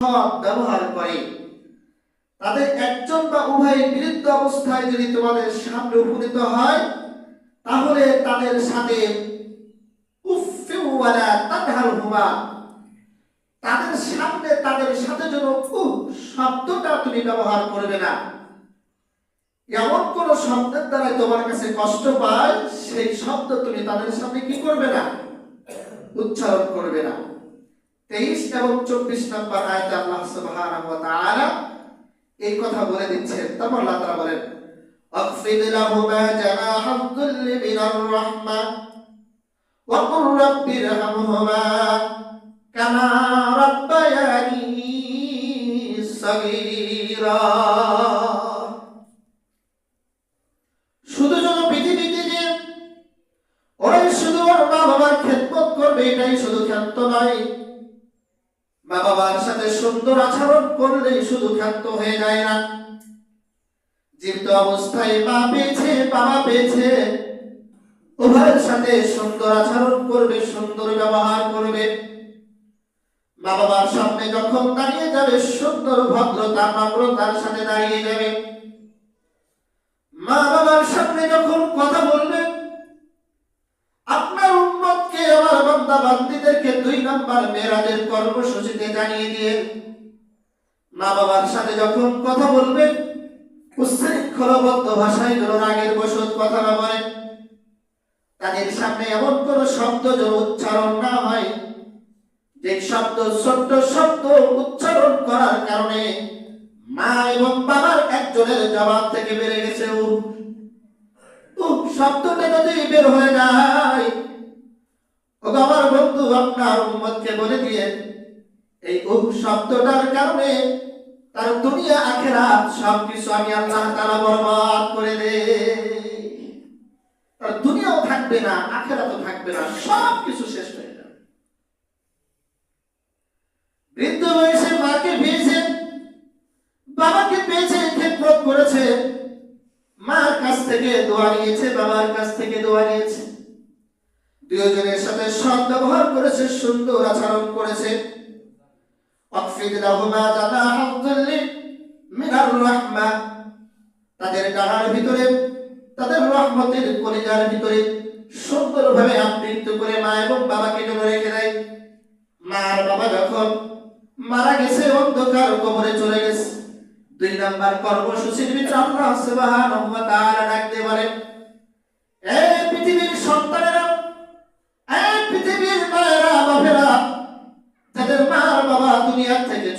ব্যবহার করে, তাদের একজন বা উভয় বিরুদ্ধ অবস্থায় যদি তোমাদের সামনে উপনীত হয়, তাহলে তাদের সাথে উফফিউ ওয়ালা তানহারহুমা, তাদের সামনে তাদের সাথে যেন শব্দটা তুমি ব্যবহার করবে না। এমন কোন শব্দের দ্বারা তোমার কাছে কষ্ট পায়, সেই শব্দ তুমি তাদের সামনে কি করবে না, উচ্চারণ করবে না। 23 এবং 24 নম্বর আয়াতে আল্লাহ সুবহানাহু ওয়া তাআলা এই কথা বলে দিচ্ছেন। তারপর আল্লাহ তাআলা বলেন, আখফিদ লাহুমা জানাহাদ যুল্লি মিনার রাহমা ওয়া কুর রাব্বিরহামহুমা কামা রাব্বায়ানি সাগীরা। শুধু শুধু পৃথিবীতে যে ওরাই শুধু ওর মা বাবার খেদমত করবে, এটাই শুধু ক্ষান্ত নয়, মা বাবার সাথে সুন্দর আচরণ করলেই শুধু ক্ষান্ত হয়ে যায় না। জীবিত অবস্থায় মা পেয়েছে বাবা পেয়েছে, উভয়ের সাথে সুন্দর আচরণ করবে, সুন্দর ব্যবহার করবে। মা বাবার সামনে যখন দাঁড়িয়ে যাবে, সুন্দর ভদ্রতা নম্রতার সাথে দাঁড়িয়ে যাবে। মা বাবার সামনে যখন কথা বলবে, আপনার উম্মতকে, আমার বান্দা বান্দীদেরকে 2 নম্বর মেরাজের কর্মসূচিতে জানিয়ে দিয়ে মা বাবার সাথে যখন কথা বলবে, উচ্ছৃঙ্খলবদ্ধ ভাষায় যেন রাগের বশত কথা না বলে, তাদের সামনে এমন কোন শব্দ যেন উচ্চারণ না হয় যে শব্দ, ছোট্ট শব্দ উচ্চারণ করার কারণে মা এবং বাবার একজনের জবান থেকে বেড়ে গেছে শব্দটা যদি বের হয়ে যায়, ও আমার বন্ধু আপনার উম্মতকে বলে দিয়ে এই শব্দটার কারণে তার দুনিয়া আখিরাত সবকিছু আমি আল্লাহ তাআলা বরবাদ করে দেই। তার দুনিয়াও থাকবে না, আখিরাতও থাকবে না, সবকিছু শেষ হয়ে যাবে। বৃদ্ধ বয়সে মাকে পেয়েছে, বাবাকে পেয়েছে, খেদমত করেছে, মার কাছ থেকে দোয়া নিয়েছে, বাবার কাছ থেকে দোয়া নিয়েছে, দুজনের সাথে সৎ ব্যবহার করেছে, সুন্দর আচরণ করেছে। আখফিদ লাহুমা জানাহাদ যুল্লি মিনার রাহমা, তাদের ডানার ভিতরে, তাদের রহমতের কলিজার ভিতরে সুন্দরভাবে আবৃত করে মা এবং বাবাকে যেন রেখে দেয়। মা আর বাবা যখন মারা গেছে, অন্ধকার কবরে চলে গেছে, 2 নম্বর কর্মসূচির ভিতরে আল্লাহ সুবহানাহু ওয়া তাআলা ডাক দিয়ে বলেন, এই পৃথিবীর সন্তানেরা, এই পৃথিবীর মায়েরা বাবারা, যাদের মা আর বাবা দুনিয়া থেকে